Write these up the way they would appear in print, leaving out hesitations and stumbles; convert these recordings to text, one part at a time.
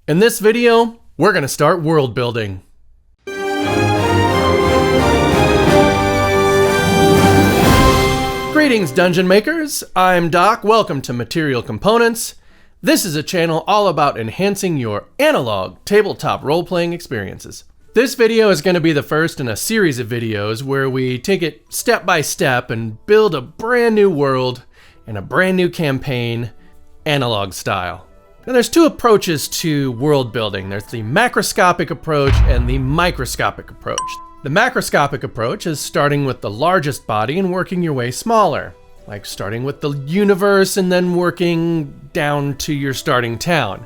In this video, we're going to start world building. Greetings, Dungeon Makers! I'm Doc, welcome to Material Components. This is a channel all about enhancing your analog tabletop role-playing experiences. This video is going to be the first in a series of videos where we take it step by step and build a brand new world and a brand new campaign, analog style. Now there's two approaches to world building. There's the macroscopic approach and the microscopic approach. The macroscopic approach is starting with the largest body and working your way smaller, like starting with the universe and then working down to your starting town.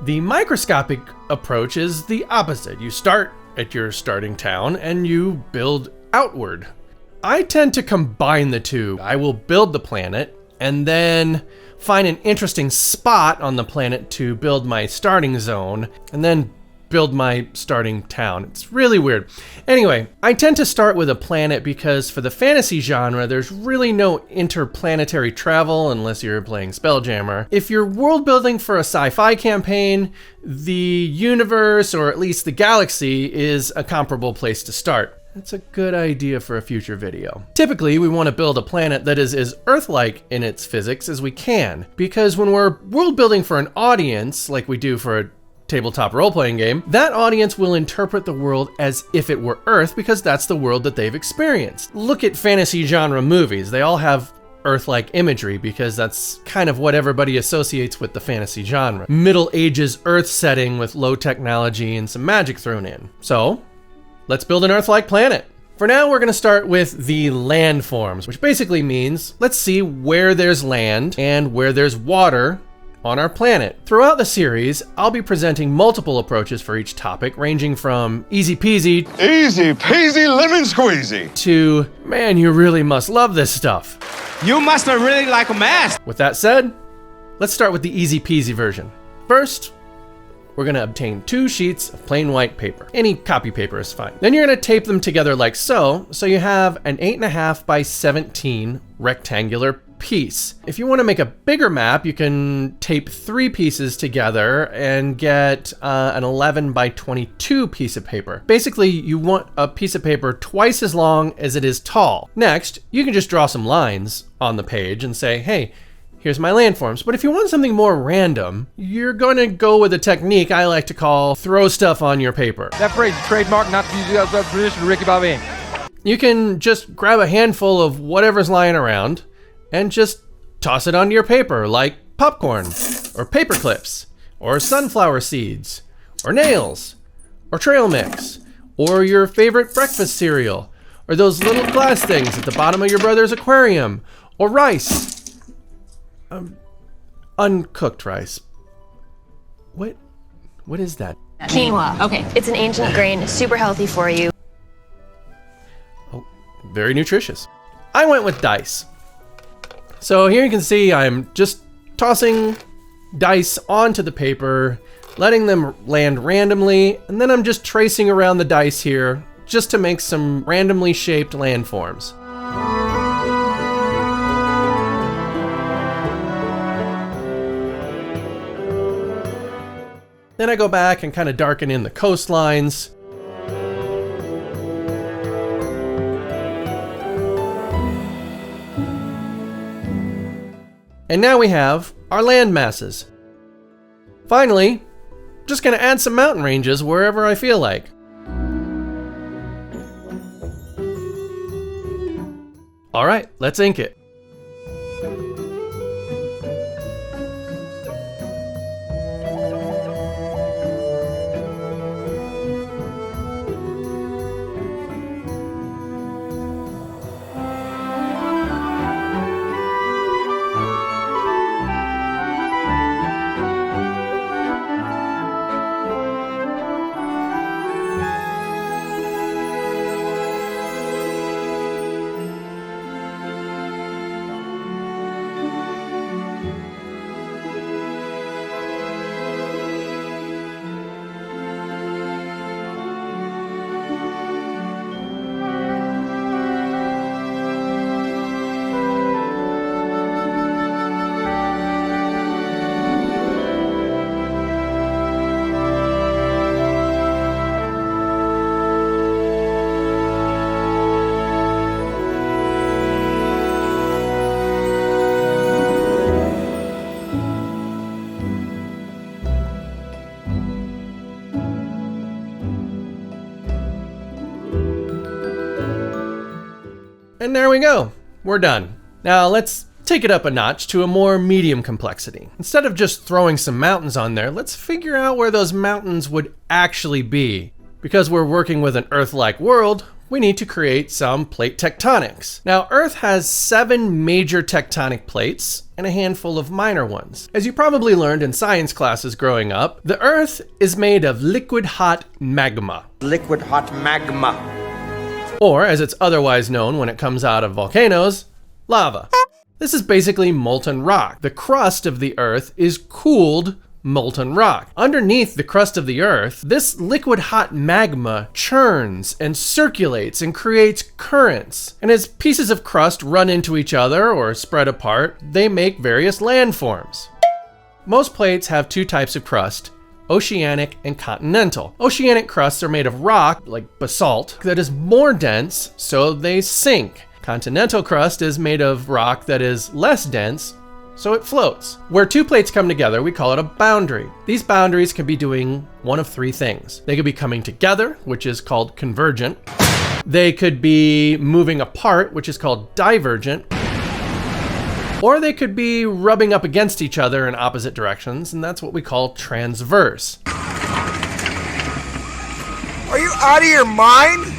The microscopic approach is the opposite. You start at your starting town and you build outward. I tend to combine the two. I will build the planet and then find an interesting spot on the planet to build my starting zone, and then build my starting town. It's really weird. Anyway, I tend to start with a planet because for the fantasy genre, there's really no interplanetary travel unless you're playing Spelljammer. If you're world building for a sci-fi campaign, the universe, or at least the galaxy, is a comparable place to start. That's a good idea for a future video. Typically, we want to build a planet that is as Earth-like in its physics as we can, because when we're world building for an audience, like we do for a tabletop role-playing game, that audience will interpret the world as if it were Earth because that's the world that they've experienced. Look at fantasy genre movies. They all have Earth-like imagery because that's kind of what everybody associates with the fantasy genre. Middle Ages Earth setting with low technology and some magic thrown in. So, let's build an Earth-like planet. For now, we're going to start with the landforms, which basically means let's see where there's land and where there's water on our planet. Throughout the series, I'll be presenting multiple approaches for each topic, ranging from easy peasy lemon squeezy to, man, you really must love this stuff. You must really like math. With that said, let's start with the easy peasy version. First, we're going to obtain 2 sheets of plain white paper. Any copy paper is fine. Then you're going to tape them together like so you have an 8.5 by 17 rectangular piece. If you want to make a bigger map, you can tape 3 pieces together and get an 11 by 22 piece of paper. Basically, you want a piece of paper twice as long as it is tall. Next, you can just draw some lines on the page and say, hey, here's my landforms. But if you want something more random, you're going to go with a technique I like to call throw stuff on your paper. That phrase is trademark, not to use that tradition of Ricky Bobby. You can just grab a handful of whatever's lying around and just toss it onto your paper, like popcorn, or paper clips, or sunflower seeds, or nails, or trail mix, or your favorite breakfast cereal, or those little glass things at the bottom of your brother's aquarium, or rice. Uncooked rice. What is that? Quinoa. Okay. It's an ancient grain, super healthy for you. Oh, very nutritious. I went with dice. So here you can see I'm just tossing dice onto the paper, letting them land randomly, and then I'm just tracing around the dice here just to make some randomly shaped landforms. Then I go back and kind of darken in the coastlines. And now we have our land masses. Finally, just gonna add some mountain ranges wherever I feel like. All right, let's ink it. And there we go. We're done. Now let's take it up a notch to a more medium complexity. Instead of just throwing some mountains on there, let's figure out where those mountains would actually be. Because we're working with an Earth-like world, we need to create some plate tectonics. Now, Earth has 7 major tectonic plates and a handful of minor ones. As you probably learned in science classes growing up, the Earth is made of liquid hot magma. Liquid hot magma. Or, as it's otherwise known when it comes out of volcanoes, lava. This is basically molten rock. The crust of the Earth is cooled molten rock. Underneath the crust of the Earth, this liquid hot magma churns and circulates and creates currents. And as pieces of crust run into each other or spread apart, they make various landforms. Most plates have 2 types of crust: oceanic and continental. Oceanic crusts are made of rock, like basalt, that is more dense, so they sink. Continental crust is made of rock that is less dense, so it floats. Where 2 plates come together, we call it a boundary. These boundaries can be doing one of 3 things. They could be coming together, which is called convergent. They could be moving apart, which is called divergent. Or they could be rubbing up against each other in opposite directions, and that's what we call transverse. Are you out of your mind?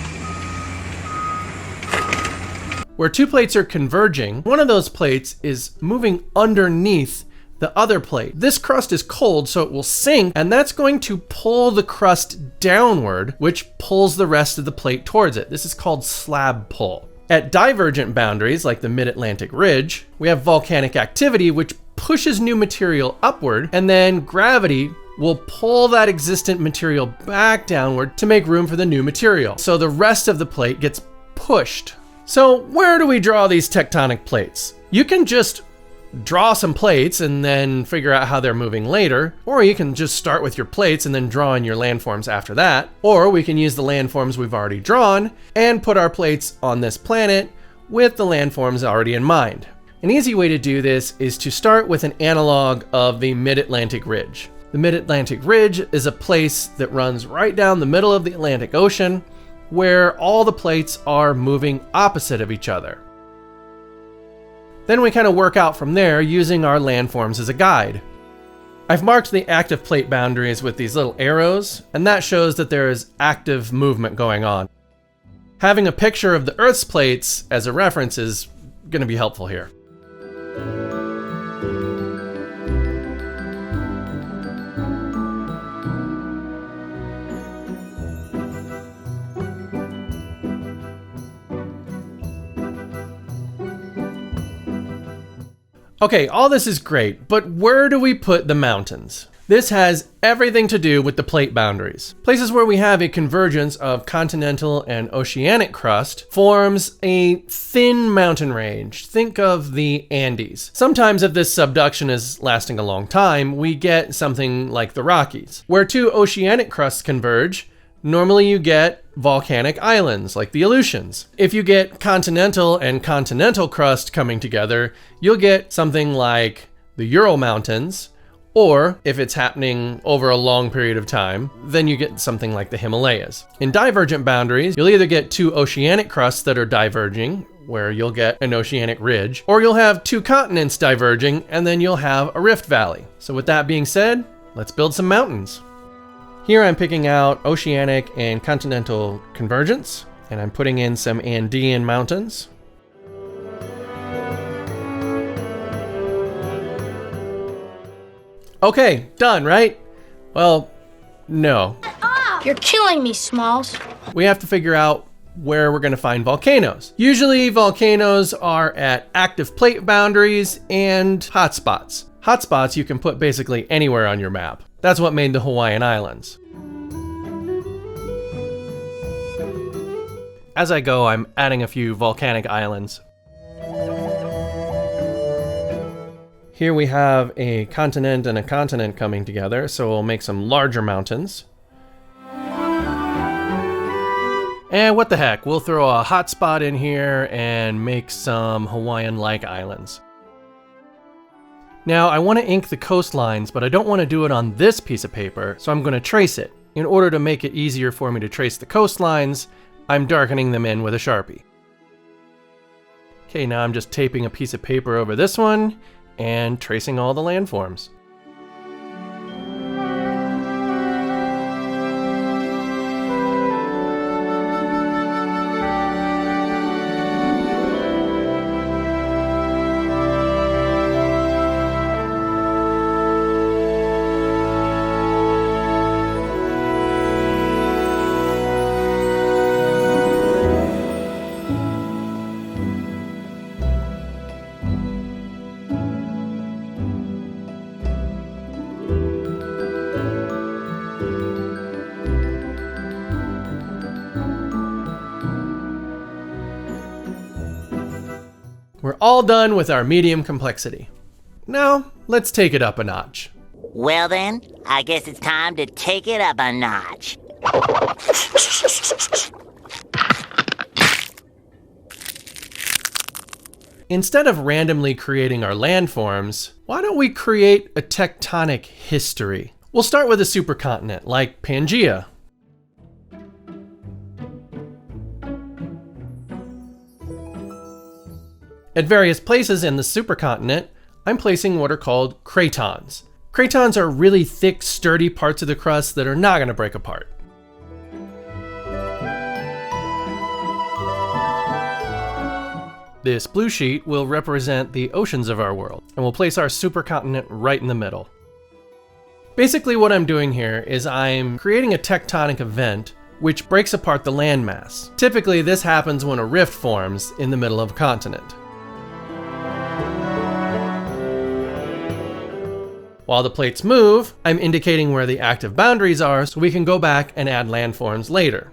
Where 2 plates are converging, one of those plates is moving underneath the other plate. This crust is cold, so it will sink, and that's going to pull the crust downward, which pulls the rest of the plate towards it. This is called slab pull. At divergent boundaries, like the Mid-Atlantic Ridge, we have volcanic activity, which pushes new material upward, and then gravity will pull that existent material back downward to make room for the new material. So the rest of the plate gets pushed. So where do we draw these tectonic plates? You can just draw some plates and then figure out how they're moving later, or you can just start with your plates and then draw in your landforms after that, or we can use the landforms we've already drawn and put our plates on this planet with the landforms already in mind. An easy way to do this is to start with an analog of the Mid-Atlantic Ridge. The Mid-Atlantic Ridge is a place that runs right down the middle of the Atlantic Ocean, where all the plates are moving opposite of each other. Then we kind of work out from there using our landforms as a guide. I've marked the active plate boundaries with these little arrows, and that shows that there is active movement going on. Having a picture of the Earth's plates as a reference is going to be helpful here. Okay, all this is great, but where do we put the mountains? This has everything to do with the plate boundaries. Places where we have a convergence of continental and oceanic crust forms a thin mountain range. Think of the Andes. Sometimes if this subduction is lasting a long time, we get something like the Rockies. Where 2 oceanic crusts converge, normally you get volcanic islands like the Aleutians. If you get continental and continental crust coming together, you'll get something like the Ural Mountains, or if it's happening over a long period of time, then you get something like the Himalayas. In divergent boundaries, you'll either get 2 oceanic crusts that are diverging, where you'll get an oceanic ridge, or you'll have 2 continents diverging, and then you'll have a rift valley. So with that being said, let's build some mountains. Here I'm picking out oceanic and continental convergence, and I'm putting in some Andean mountains. Okay, done, right? Well, no. You're killing me, Smalls. We have to figure out where we're going to find volcanoes. Usually volcanoes are at active plate boundaries and hotspots. Hotspots you can put basically anywhere on your map. That's what made the Hawaiian Islands. As I go, I'm adding a few volcanic islands. Here we have a continent and a continent coming together, so we'll make some larger mountains. And what the heck, we'll throw a hotspot in here and make some Hawaiian-like islands. Now, I want to ink the coastlines, but I don't want to do it on this piece of paper, so I'm going to trace it. In order to make it easier for me to trace the coastlines, I'm darkening them in with a Sharpie. Okay, now I'm just taping a piece of paper over this one and tracing all the landforms. We're all done with our medium complexity. Now, let's take it up a notch. Well then, I guess it's time to take it up a notch. Instead of randomly creating our landforms, why don't we create a tectonic history? We'll start with a supercontinent like Pangaea. At various places in the supercontinent, I'm placing what are called cratons. Cratons are really thick, sturdy parts of the crust that are not going to break apart. This blue sheet will represent the oceans of our world, and we'll place our supercontinent right in the middle. Basically what I'm doing here is I'm creating a tectonic event which breaks apart the landmass. Typically this happens when a rift forms in the middle of a continent. While the plates move, I'm indicating where the active boundaries are so we can go back and add landforms later.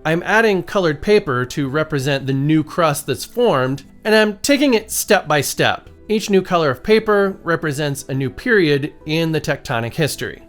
I'm adding colored paper to represent the new crust that's formed, and I'm taking it step by step. Each new color of paper represents a new period in the tectonic history.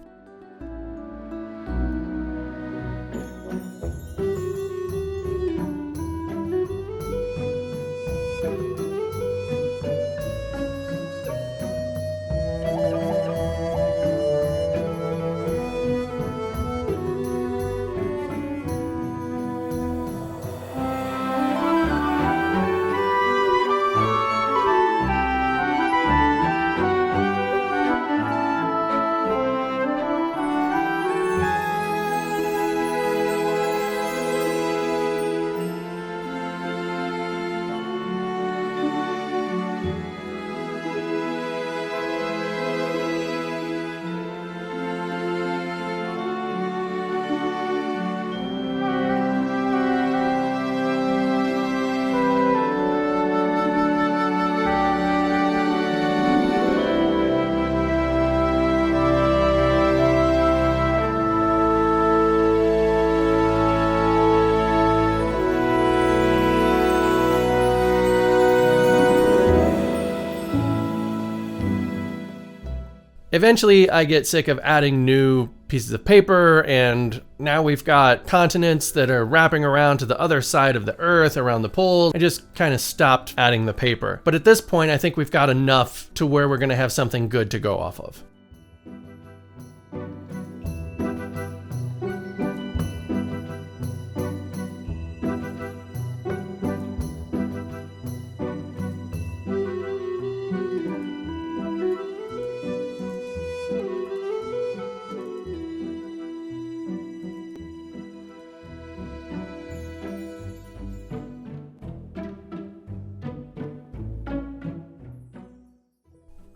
Eventually, I get sick of adding new pieces of paper, and now we've got continents that are wrapping around to the other side of the Earth, around the poles. I just kind of stopped adding the paper. But at this point, I think we've got enough to where we're going to have something good to go off of.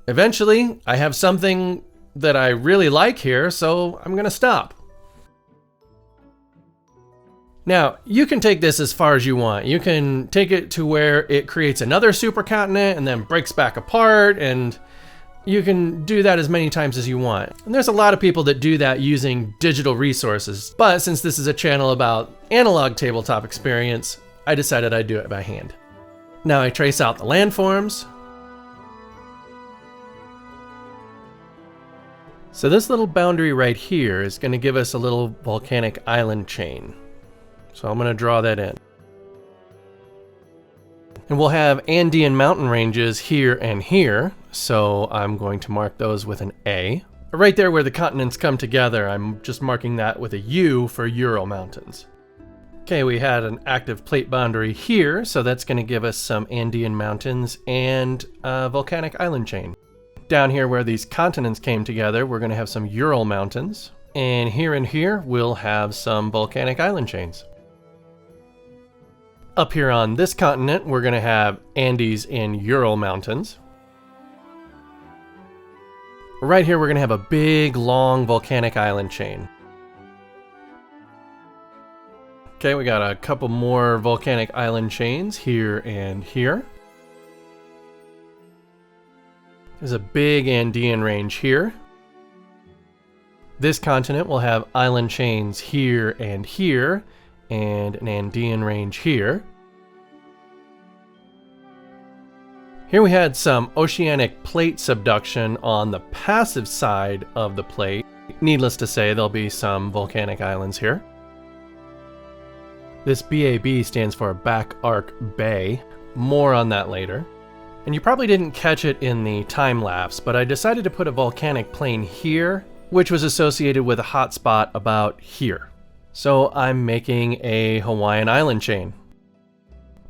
Eventually, I have something that I really like here, so I'm gonna stop. Now, you can take this as far as you want. You can take it to where it creates another supercontinent and then breaks back apart, and you can do that as many times as you want. And there's a lot of people that do that using digital resources, but since this is a channel about analog tabletop experience, I decided I'd do it by hand. Now I trace out the landforms. So this little boundary right here is going to give us a little volcanic island chain. So I'm going to draw that in. And we'll have Andean mountain ranges here and here, so I'm going to mark those with an A. Right there where the continents come together, I'm just marking that with a U for Ural Mountains. Okay, we had an active plate boundary here, so that's going to give us some Andean mountains and a volcanic island chain. Down here where these continents came together, we're going to have some Ural mountains. And here, we'll have some volcanic island chains. Up here on this continent, we're going to have Andes and Ural mountains. Right here, we're going to have a big, long volcanic island chain. Okay, we got a couple more volcanic island chains here and here. There's a big Andean range here. This continent will have island chains here, and an Andean range here. Here we had some oceanic plate subduction on the passive side of the plate. Needless to say, there'll be some volcanic islands here. This BAB stands for Back Arc Bay. More on that later. And you probably didn't catch it in the time lapse, but I decided to put a volcanic plain here, which was associated with a hotspot about here. So I'm making a Hawaiian island chain.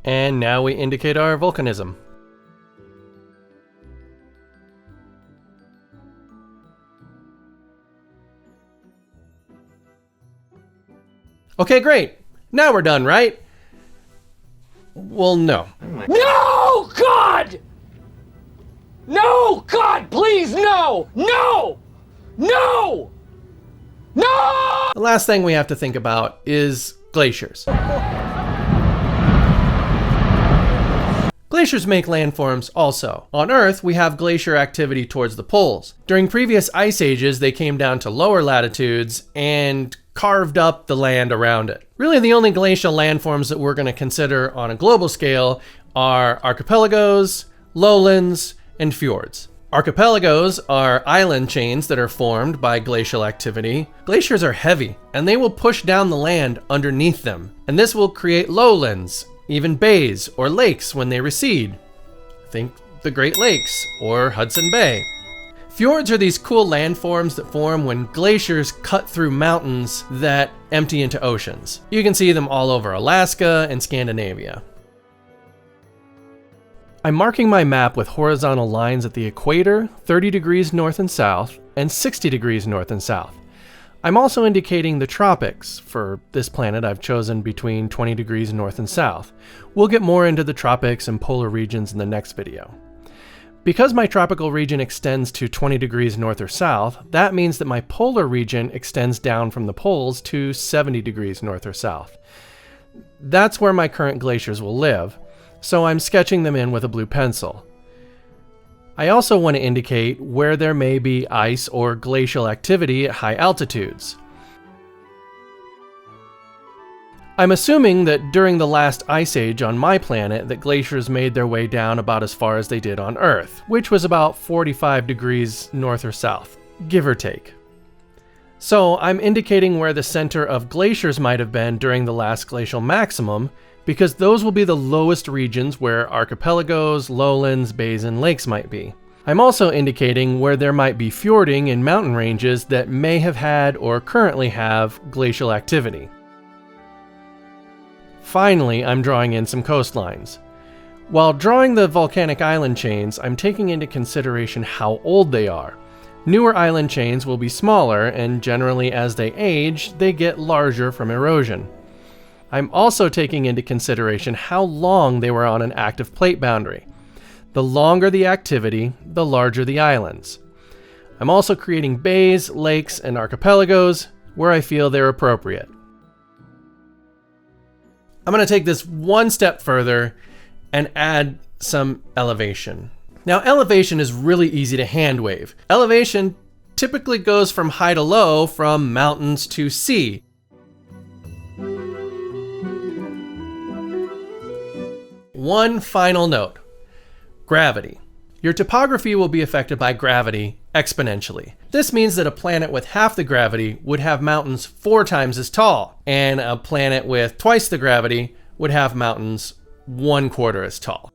And now we indicate our volcanism. Okay, great. Now we're done, right? Well, no. No, God! No, God, please, no! No! No! No! The last thing we have to think about is glaciers. Glaciers make landforms also. On Earth, we have glacier activity towards the poles. During previous ice ages, they came down to lower latitudes and carved up the land around it. Really, the only glacial landforms that we're going to consider on a global scale are archipelagos, lowlands, and fjords. Archipelagos are island chains that are formed by glacial activity. Glaciers are heavy, and they will push down the land underneath them, and this will create lowlands, even bays or lakes when they recede. Think the Great Lakes or Hudson Bay. Fjords are these cool landforms that form when glaciers cut through mountains that empty into oceans. You can see them all over Alaska and Scandinavia. I'm marking my map with horizontal lines at the equator, 30 degrees north and south, and 60 degrees north and south. I'm also indicating the tropics. For this planet, I've chosen between 20 degrees north and south. We'll get more into the tropics and polar regions in the next video. Because my tropical region extends to 20 degrees north or south, that means that my polar region extends down from the poles to 70 degrees north or south. That's where my current glaciers will live, so I'm sketching them in with a blue pencil. I also want to indicate where there may be ice or glacial activity at high altitudes. I'm assuming that during the last ice age on my planet that glaciers made their way down about as far as they did on Earth, which was about 45 degrees north or south, give or take. So I'm indicating where the center of glaciers might have been during the last glacial maximum, because those will be the lowest regions where archipelagos, lowlands, bays, and lakes might be. I'm also indicating where there might be fjording in mountain ranges that may have had or currently have glacial activity. Finally, I'm drawing in some coastlines. While drawing the volcanic island chains, I'm taking into consideration how old they are. Newer island chains will be smaller, and generally as they age, they get larger from erosion. I'm also taking into consideration how long they were on an active plate boundary. The longer the activity, the larger the islands. I'm also creating bays, lakes, and archipelagos where I feel they're appropriate. I'm going to take this one step further and add some elevation. Now, elevation is really easy to hand wave. Elevation typically goes from high to low, from mountains to sea. One final note: gravity. Your topography will be affected by gravity exponentially. This means that a planet with half the gravity would have mountains 4 times as tall, and a planet with twice the gravity would have mountains 1/4 as tall.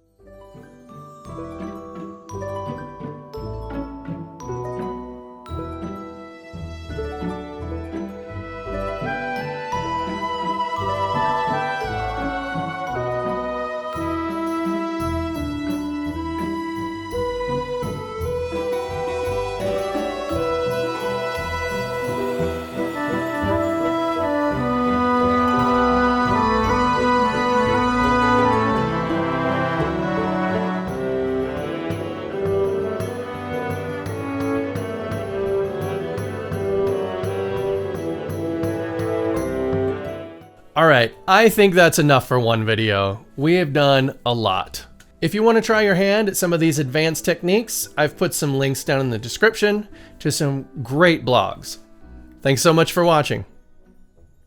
Alright, I think that's enough for one video. We have done a lot. If you want to try your hand at some of these advanced techniques, I've put some links down in the description to some great blogs. Thanks so much for watching.